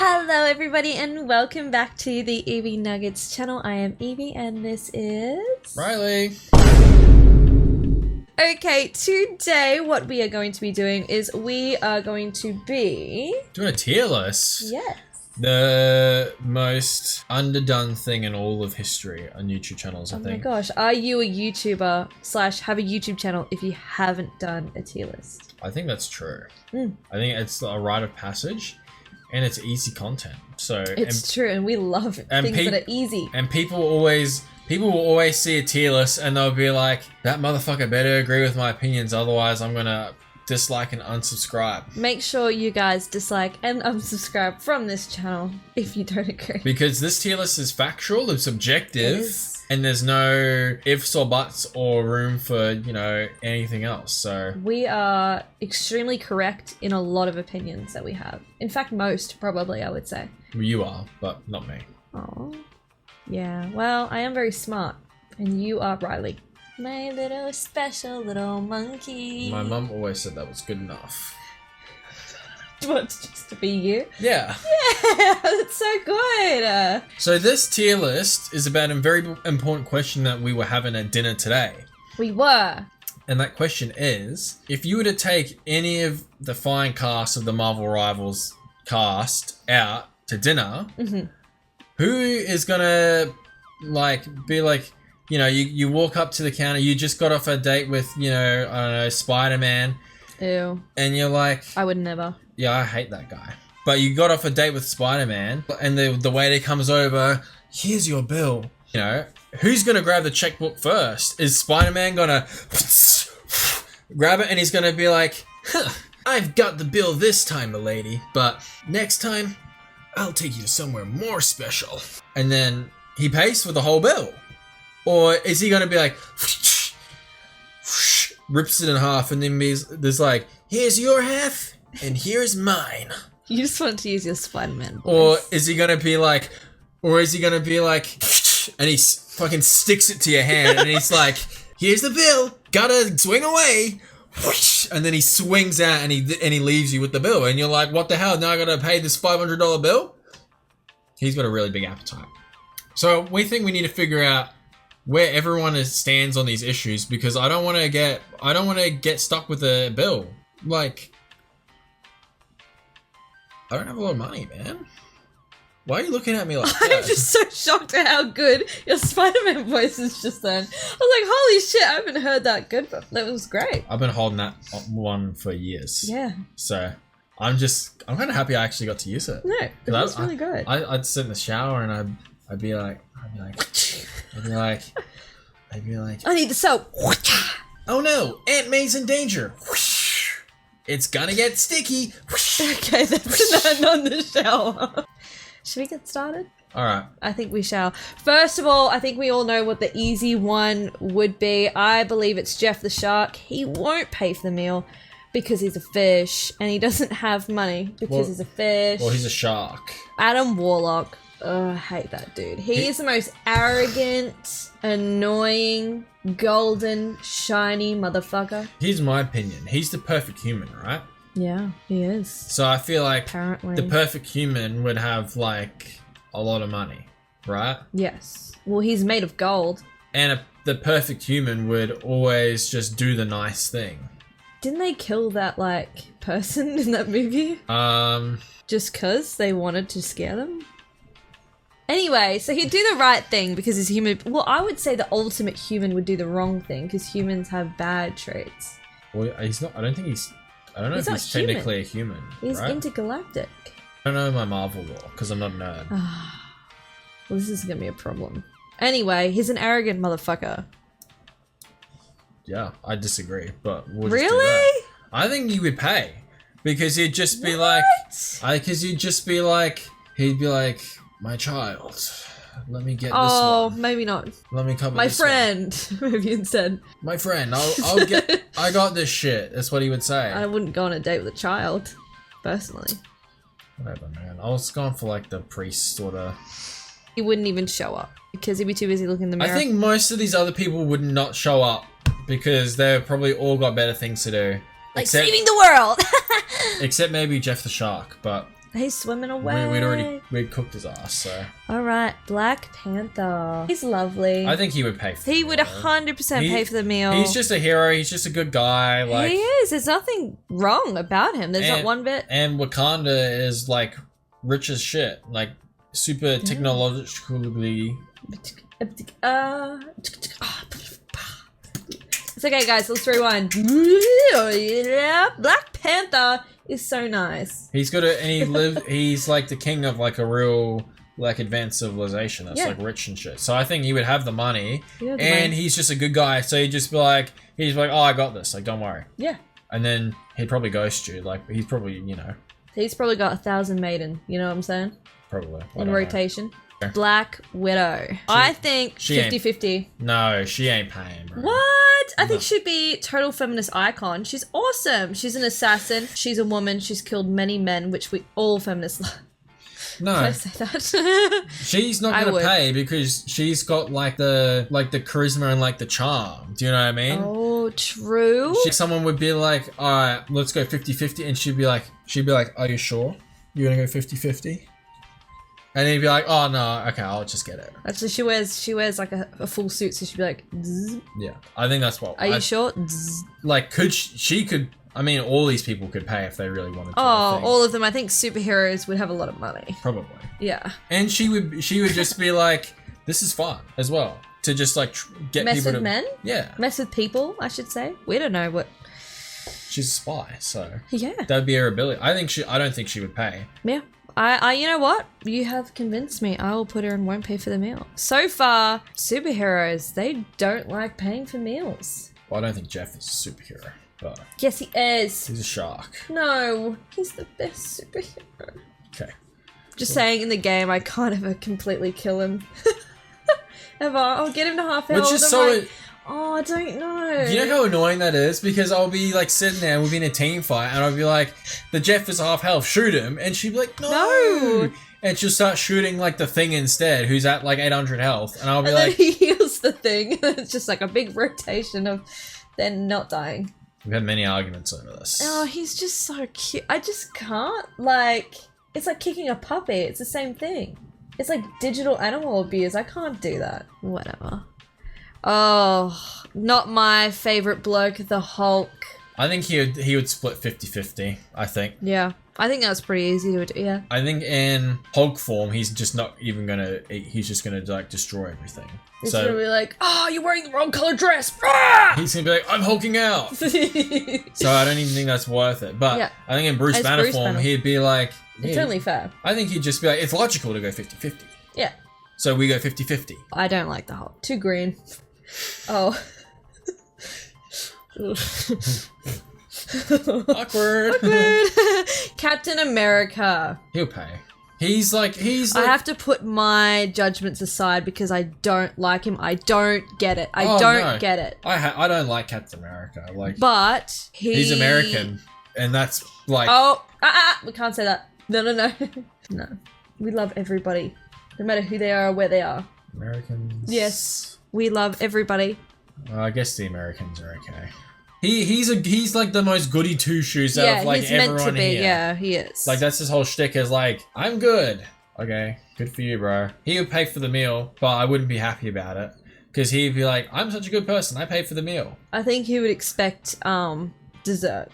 Hello everybody and welcome back to the Evie Nuggets channel. I am Evie and this is... Riley. Okay, today what we are going to be doing is we are going to be... doing a tier list. Yes. The most underdone thing in all of history on YouTube channels, I think. Oh my gosh, are you a YouTuber / have a YouTube channel if you haven't done a tier list? I think that's true. I think it's a rite of passage and it's easy content. So It's true and we love things that are easy. And people will always see a tier list and they'll be like, that motherfucker better agree with my opinions, otherwise I'm gonna dislike and unsubscribe. Make sure you guys dislike and unsubscribe from this channel if you don't agree. Because this tier list is factual, it's objective, and there's no ifs or buts or room for, you know, anything else. So we are extremely correct in a lot of opinions that we have. In fact, most, probably, I would say. Well, you are, but not me. Oh, yeah. Well, I am very smart, and you are Riley. My little special little monkey. My mum always said that was good enough. Do you want it just to be you? Yeah. Yeah, that's so good. So this tier list is about a very important question that we were having at dinner today. We were. And that question is, if you were to take any of the fine cast of the Marvel Rivals cast out to dinner, who is gonna be like, you know, you walk up to the counter, you just got off a date with, you know, I don't know, Spider-Man. Ew. And you're like... I would never. Yeah, I hate that guy. But you got off a date with Spider-Man, and the waiter comes over, here's your bill. You know, who's gonna grab the checkbook first? Is Spider-Man gonna grab it and he's gonna be like, huh, I've got the bill this time, milady, but next time, I'll take you to somewhere more special. And then he pays for the whole bill. Or is he gonna be like, rips it in half and then there's like, here's your half and here's mine. You just want to use your Spider-Man voice. Or is he gonna be like, and he fucking sticks it to your hand and he's like, here's the bill, gotta swing away. And then he swings out and he leaves you with the bill and you're like, what the hell, now I gotta pay this $500 bill? He's got a really big appetite. So we think we need to figure out where everyone stands on these issues, because I don't want to get stuck with a bill. Like, I don't have a lot of money, man. Why are you looking at me like that? I'm just so shocked at how good your Spider-Man voice is just then. I was like, holy shit, I haven't heard that good, but that was great. I've been holding that one for years. Yeah. So I'm kind of happy I actually got to use it. No, it was really good. I'd sit in the shower and I'd be like, I need the soap. oh no, Aunt May's in danger. It's gonna get sticky. Okay, that's not on the shower. Should we get started? Alright. I think we shall. First of all, I think we all know what the easy one would be. I believe it's Jeff the Shark. He won't pay for the meal because he's a fish and he doesn't have money because he's a fish. Well, he's a shark. Adam Warlock. Oh, I hate that dude. He is the most arrogant, annoying, golden, shiny motherfucker. Here's my opinion. He's the perfect human, right? Yeah, he is. So I feel like apparently the perfect human would have, like, a lot of money, right? Yes. Well, he's made of gold. And the perfect human would always just do the nice thing. Didn't they kill that, like, person in that movie? Just 'cause they wanted to scare them? Anyway, so he'd do the right thing because he's human. Well, I would say the ultimate human would do the wrong thing because humans have bad traits. Well, he's not. I don't know if he's technically a human. He's right? intergalactic. I don't know my Marvel lore because I'm not a nerd. Well, this is gonna be a problem. Anyway, he's an arrogant motherfucker. Yeah, I disagree, but we'll really? Just do that. I think he would pay because he'd just be he'd be like, my child, let me get this one. Oh, maybe not. Let me cover my this friend, maybe instead. My friend, I got this shit. That's what he would say. I wouldn't go on a date with a child, personally. Whatever, man. I was going for like the priest sort of. He wouldn't even show up because he'd be too busy looking in the mirror. I think most of these other people would not show up because they've probably all got better things to do. Like saving the world! Except maybe Jeff the Shark, but He's swimming away. We'd cooked his ass, so. Alright, Black Panther. He's lovely. I think he would pay for He the would meal. 100% pay for the meal. He's just a hero. He's just a good guy. Like, he is. There's nothing wrong about him. There's not one bit. And Wakanda is like rich as shit. Like super technologically. It's okay, guys. Let's rewind. Black Panther is so nice. He's got he's like the king of like a real like advanced civilization that's like rich and shit. So I think he would have the money, he's just a good guy. So he'd just be like, oh, I got this. Like, don't worry. Yeah. And then he'd probably ghost you. Like, he's probably, He's probably got 1,000 maiden. You know what I'm saying? Probably. In rotation. Black Widow. I think 50-50. No, she ain't paying, bro. What? I think she'd be total feminist icon. She's awesome. She's an assassin. She's a woman. She's killed many men, which we all feminists love. No. Can I say that? She's not gonna pay because she's got like the charisma and like the charm. Do you know what I mean? Oh, true. Someone would be like, alright, let's go 50-50, and she'd be like, are you sure? You're gonna go 50-50? And he'd be like, oh no, okay, I'll just get it. Actually, she wears like a full suit, so she'd be like, Zzz. Yeah, I think that's what. Are you sure? Zzz. Like, she could. I mean, all these people could pay if they really wanted to. Oh, all of them. I think superheroes would have a lot of money. Probably. Yeah. And she would just be like, this is fun as well to just like get mess people with to men. Yeah. Mess with people, I should say. We don't know what. She's a spy, so yeah, that'd be her ability. I don't think she would pay. Yeah. I you know what? You have convinced me. I will put her and won't pay for the meal. So far, superheroes, they don't like paying for meals. Well, I don't think Jeff is a superhero, but... Yes, he is. He's a shark. No, he's the best superhero. Okay. Just saying, in the game, I can't ever completely kill him. Ever. I'll get him to half health. Which is so... Oh, I don't know. Do you know how annoying that is? Because I'll be like sitting there, we'll be in a team fight, and I'll be like, the Jeff is half health, shoot him, and she'd be like, no! And she'll start shooting like the Thing instead, who's at like 800 health, and I'll be like... then he heals the Thing. It's just like a big rotation of them not dying. We've had many arguments over this. Oh, he's just so cute. I just can't, like... It's like kicking a puppy. It's the same thing. It's like digital animal abuse. I can't do that. Whatever. Oh, not my favorite bloke, the Hulk. I think he would split 50-50, I think. Yeah, I think that's pretty easy to do, yeah. I think in Hulk form, he's just not even gonna, he's just gonna like destroy everything. He's gonna be like, oh, you're wearing the wrong color dress. He's gonna be like, I'm hulking out. So I don't even think that's worth it. But yeah. I think in Bruce Banner form, he'd be like... It's only fair. I think he'd just be like, it's logical to go 50-50. Yeah. So we go 50-50. I don't like the Hulk. Too green. Oh. Awkward. Captain America. He'll pay. He's like... I have to put my judgments aside because I don't like him. I don't get it. I don't get it. I don't like Captain America. Like, but he's American, and that's like... Oh, we can't say that. No. No. We love everybody, no matter who they are or where they are. Americans. Yes, we love everybody. I guess the Americans are okay. He's like the most goody two shoes out of like he's everyone meant to be. here. Yeah, he is. Like that's his whole shtick is like, I'm good. Okay, good for you, bro. He would pay for the meal, but I wouldn't be happy about it because he'd be like, I'm such a good person. I pay for the meal. I think he would expect dessert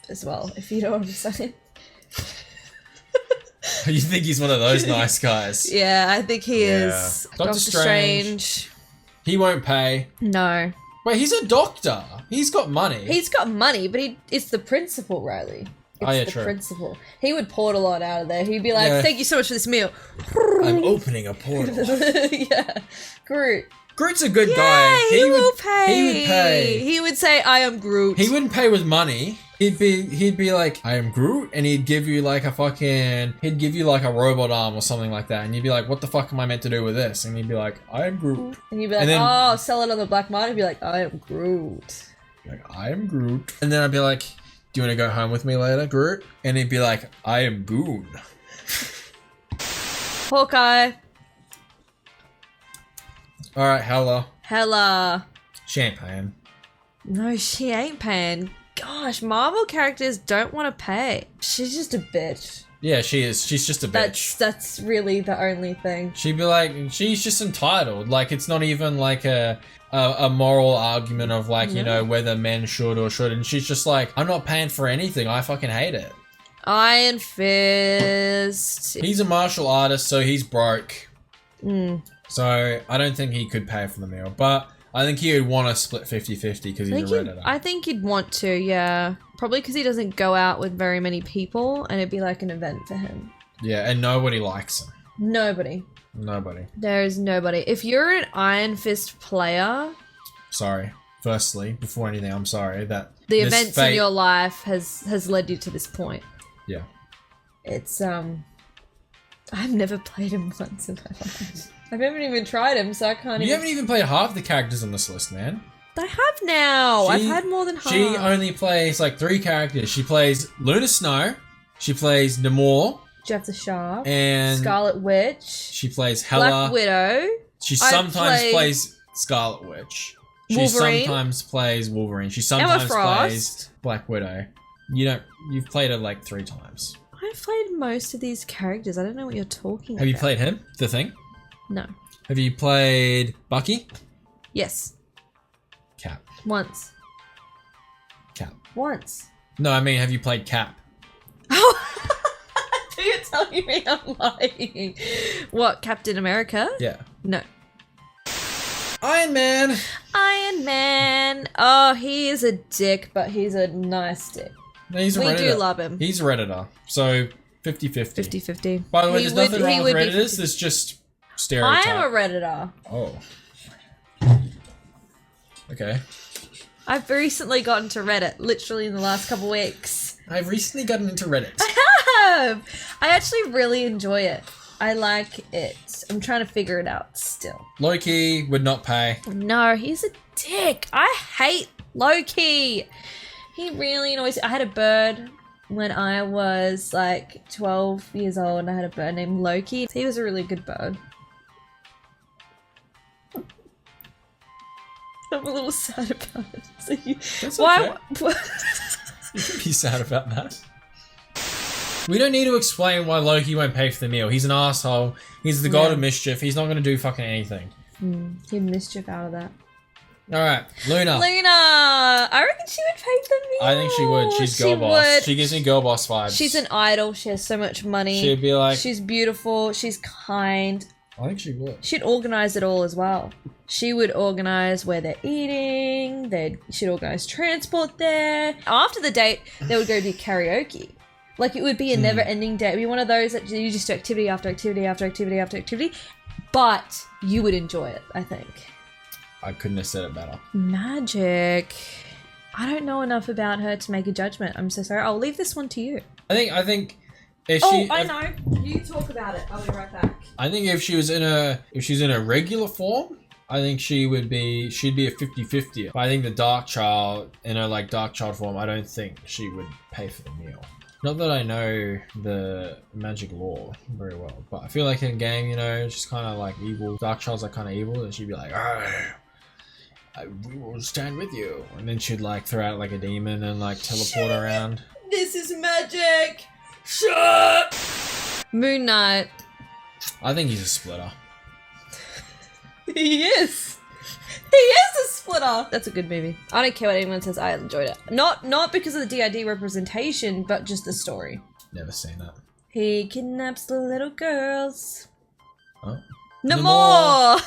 as well, if you know what I'm saying. You think he's one of those nice guys? Yeah, I think he is. Doctor Strange. He won't pay. No. Wait, he's a doctor. He's got money. He's got money, but it's the principal, Riley. It's the principal. He would portal on out of there. He'd be like, thank you so much for this meal. I'm opening a portal. Yeah. Groot. Groot's a good guy. He will pay. He would pay. He would say, I am Groot. He wouldn't pay with money. He'd be like, I am Groot, and he'd give you like a robot arm or something like that, and you'd be like, what the fuck am I meant to do with this? And he'd be like, I am Groot. And you'd be like, oh, sell it on the black market. He'd be like, I am Groot. Like, I am Groot. And then I'd be like, do you want to go home with me later, Groot? And he'd be like, I am Goon. Hawkeye. Alright, Hella. She ain't paying. No, she ain't paying. Gosh, Marvel characters don't want to pay. She's just a bitch. Yeah, she is. She's just a bitch. That's really the only thing. She'd be like, she's just entitled. Like, it's not even like a moral argument of like, you know, whether men should or shouldn't. She's just like, I'm not paying for anything. I fucking hate it. Iron Fist. He's a martial artist, so he's broke. Mm. So I don't think he could pay for the meal. But I think he would want to split 50-50 because he's a Redditor. I think he'd want to, yeah. Probably because he doesn't go out with very many people and it'd be like an event for him. Yeah, and nobody likes him. Nobody. There is nobody. If you're an Iron Fist player... Sorry. Firstly, before anything, I'm sorry that... The events in your life has led you to this point. Yeah. It's, I've never played him once in my life. I haven't even tried him, so I can't You haven't even played half the characters on this list, man. I have now. I've had more than half. She only plays like 3 characters. She plays Luna Snow. She plays Namor. Jeff the Sharp. And Scarlet Witch. She plays Hela. Black Widow. She sometimes plays Scarlet Witch. She sometimes plays Wolverine. She sometimes plays Black Widow. You've played her like 3 times. I've played most of these characters. I don't know what you're talking about. Have you played him? The Thing? No. Have you played Bucky? Yes. Cap. Once. Cap. Once. No, I mean, have you played Cap? Oh, you're telling me I'm lying. What, Captain America? Yeah. No. Iron Man. Iron Man. Oh, he is a dick, but he's a nice dick. No, he's a we Redditor. Do love him. He's a Redditor. So, 50-50. 50-50. By the way, there's nothing wrong with Redditors. There's just stereotype. I am a Redditor. Oh. Okay. I've recently gotten to Reddit, literally in the last couple weeks. I've recently gotten into Reddit. I have! I actually really enjoy it. I like it. I'm trying to figure it out still. Loki would not pay. No, he's a dick. I hate Loki. He really annoys me. I had a bird when I was like 12 years old and I had a bird named Loki. He was a really good bird. I'm a little sad about it. So That's okay. You can be sad about that. We don't need to explain why Loki won't pay for the meal. He's an asshole. He's the god of mischief. He's not going to do fucking anything. Get mischief out of that. Alright, Luna. Luna! I reckon she would pay for the meal. I think she would. She's girl boss. She gives me girl boss vibes. She's an idol. She has so much money. She'd be like... She's beautiful. She's kind. I think she would. She'd organise it all as well. She would organise where they're eating. She'd organise transport there. After the date, they would go do karaoke. Like, it would be a never-ending day. It'd be one of those that you just do activity after activity after activity after activity. But you would enjoy it, I think. I couldn't have said it better. Magic. I don't know enough about her to make a judgment. I'm so sorry. I'll leave this one to you. I think if I know. You talk about it. I'll be right back. I think if she's in a regular form, I think she'd be a 50-50. But I think the Dark Child, in her like Dark Child form, I don't think she would pay for the meal. Not that I know the magic lore very well, but I feel like in game, she's kind of like evil. Dark Child's like kind of evil, and she'd be like, we will stand with you. And then she'd like throw out like a demon and like teleport around. This is magic! Shut! Moon Knight. I think he's a splitter. He is! He is a splitter! That's a good movie. I don't care what anyone says, I enjoyed it. Not because of the DID representation, but just the story. Never seen that. He kidnaps the little girls. Oh. Namor!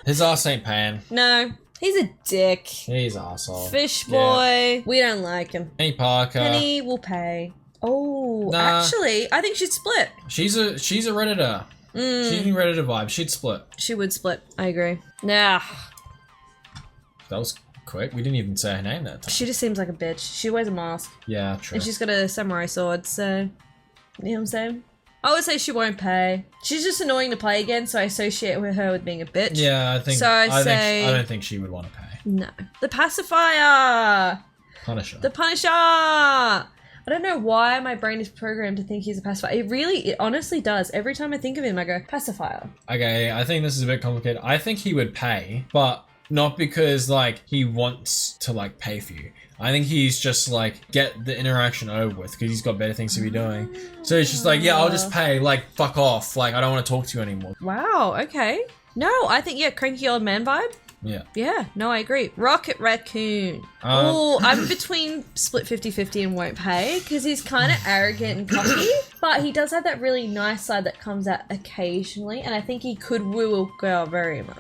His ass ain't paying. No. He's a dick. He's an arsehole. Fish boy. Yeah. We don't like him. Penny Parker. Penny will pay. Oh, actually, I think she'd split. She's a Redditor. She's a Redditor vibe. She'd split. She would split. I agree. Nah. That was quick. We didn't even say her name that time. She just seems like a bitch. She wears a mask. Yeah, true. And she's got a samurai sword, so... You know what I'm saying? I would say she won't pay. She's just annoying to play against, so I associate with her with being a bitch. Yeah, I think... So I don't think she would want to pay. No. The pacifier! Punisher. The Punisher! I don't know why my brain is programmed to think he's a pacifier. It honestly does. Every time I think of him, I go, pacifier. Okay, I think this is a bit complicated. I think he would pay, but Not because like he wants to like pay for you. I think he's just like get the interaction over with because he's got better things to be doing. So it's just like, yeah, I'll just pay. Like, fuck off. Like, I don't want to talk to you anymore. Wow. Okay. No, I think, yeah, cranky old man vibe. Yeah. Yeah. No, I agree. Rocket Raccoon. Oh, I'm between split 50-50 and won't pay because he's kind of arrogant and cocky, but he does have that really nice side that comes out occasionally, and I think he could woo a girl very much.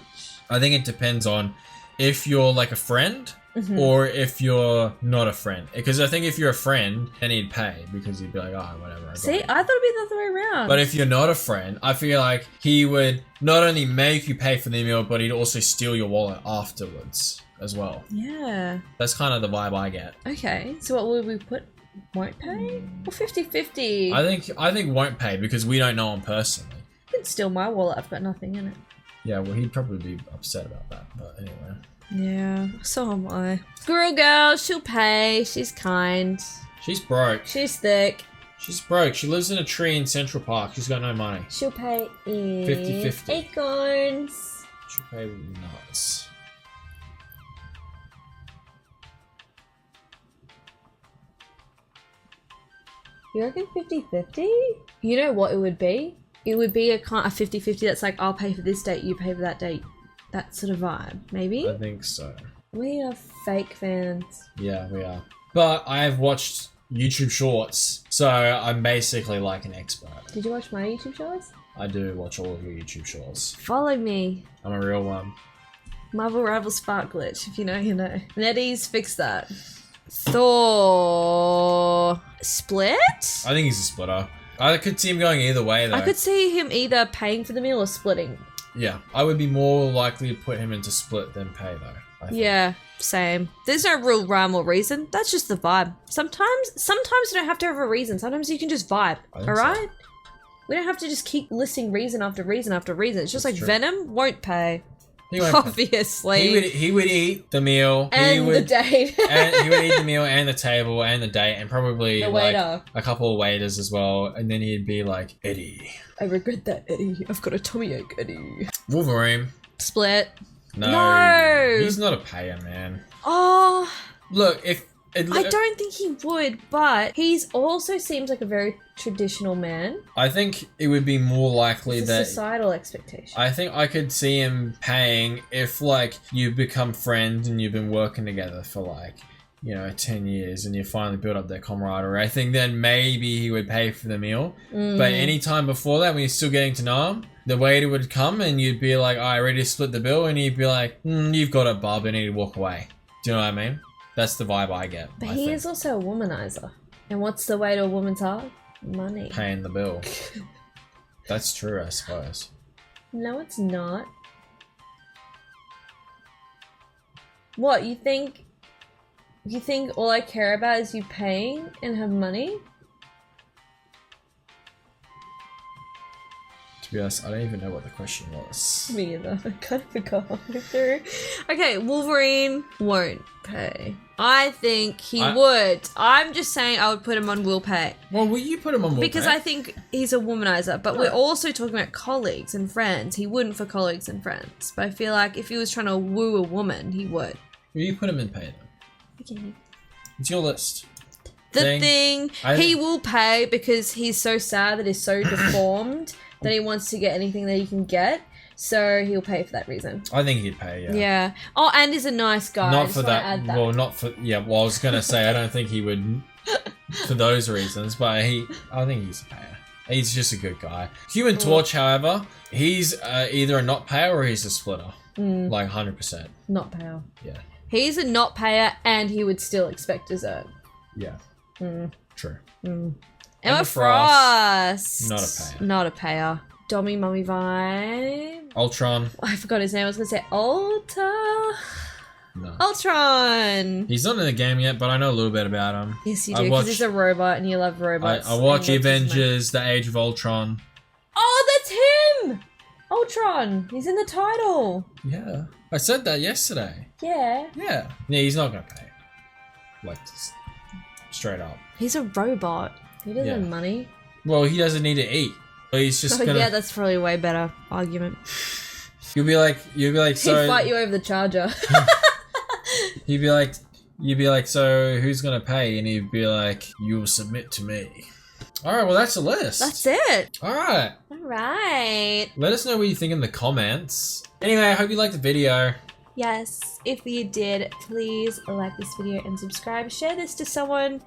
I think it depends on if you're like a friend or if you're not a friend. Because I think if you're a friend, then he'd pay because he'd be like, oh, whatever. See, I thought it'd be the other way around. But if you're not a friend, I feel like he would not only make you pay for the meal, but he'd also steal your wallet afterwards as well. Yeah. That's kind of the vibe I get. Okay, so what would we put? Won't pay? Or 50-50? I think won't pay because we don't know him personally. You can steal my wallet, I've got nothing in it. Yeah, well, he'd probably be upset about that, but anyway. Yeah, so am I. Squirrel girl, she'll pay. She's kind. She's broke. She's thick. She's broke. She lives in a tree in Central Park. She's got no money. She'll pay in 50-50. acorns. She'll pay nuts. You reckon 50-50? You know what it would be? It would be a 50-50 that's like, I'll pay for this date, you pay for that date. That sort of vibe, maybe? I think so. We are fake fans. Yeah, we are. But I have watched YouTube shorts, so I'm basically like an expert. Did you watch my YouTube shorts? I do watch all of your YouTube shorts. Follow me. I'm a real one. Marvel Rivals Spark Glitch, if you know, you know. Nettie's fix that. Thor... Split? I think he's a splitter. I could see him going either way, though. I could see him either paying for the meal or splitting. Yeah, I would be more likely to put him into split than pay, though. I think. Yeah, same. There's no real rhyme or reason. That's just the vibe. Sometimes you don't have to have a reason. Sometimes you can just vibe. Alright? So. We don't have to just keep listing reason after reason after reason. It's just like Venom won't pay. He won't obviously. He would eat the meal. And the date. And he would eat the meal and the table and the date and probably the like waiter. A couple of waiters as well. And then he'd be like, Eddie. I regret that, Eddie. I've got a tummy ache, Eddie. Wolverine. Split. No. He's not a payer, man. Oh. Look, I don't think he would, but he's also seems like a very traditional man. I think it would be more likely that societal expectation. I think I could see him paying if like you become friends and you've been working together for like, 10 years and you finally build up that camaraderie. I think then maybe he would pay for the meal. But any time before that, when you're still getting to know him, the waiter would come and you'd be like, "I ready to split the bill," and he'd be like, "You've got it, bub," and he'd walk away. Do you know what I mean? That's the vibe I get. But he is also a womanizer. And what's the way to a woman's heart? Money. Paying the bill. That's true, I suppose. No, it's not. What, you think all I care about is you paying and have money? To be honest, I don't even know what the question was. Me either. I kind of forgot through. Okay, Wolverine won't pay. I think he would. I'm just saying I would put him on will pay. Well, will you put him on will because pay? I think he's a womanizer, but we're also talking about colleagues and friends. He wouldn't for colleagues and friends. But I feel like if he was trying to woo a woman, he would. Will you put him in pay then? Okay. It's your list. The thing, he will pay because he's so sad that he's so deformed that he wants to get anything that he can get. So he'll pay for that reason. I think he'd pay, yeah. Yeah. Oh, and he's a nice guy. Not for that. Well, not for... Yeah, well, I was going to say, I don't think he would for those reasons, but I think he's a payer. He's just a good guy. Human Torch, however, he's either a not payer or he's a splitter. Like 100%. Not payer. Yeah. He's a not payer and he would still expect dessert. Yeah. True. Emma Frost. Not a payer. Not a payer. Dommy mummy vibe. Ultron. I forgot his name. I was going to say Ulta. No. Ultron. He's not in the game yet, but I know a little bit about him. Yes, you do, because he's a robot and you love robots. I watch the Avengers, The Age of Ultron. Oh, that's him! Ultron. He's in the title. Yeah. I said that yesterday. Yeah. Yeah. Yeah, he's not going to pay. Like, straight up. He's a robot. He doesn't have money. Well, he doesn't need to eat. He's just gonna... Yeah, that's probably a way better argument. You'll be like, so. He'd fight you over the charger. You'd be like, so who's gonna pay? And he'd be like, you'll submit to me. Alright, well that's the list. That's it. Alright. Alright. Let us know what you think in the comments. Anyway, I hope you liked the video. Yes, if you did, please like this video and subscribe. Share this to someone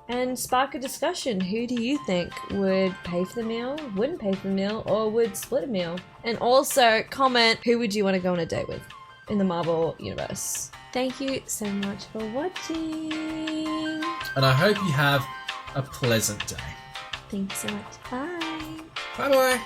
and spark a discussion. Who do you think would pay for the meal, wouldn't pay for the meal, or would split a meal? And also comment, who would you want to go on a date with in the Marvel universe? Thank you so much for watching. And I hope you have a pleasant day. Thanks so much. Bye. Bye-bye.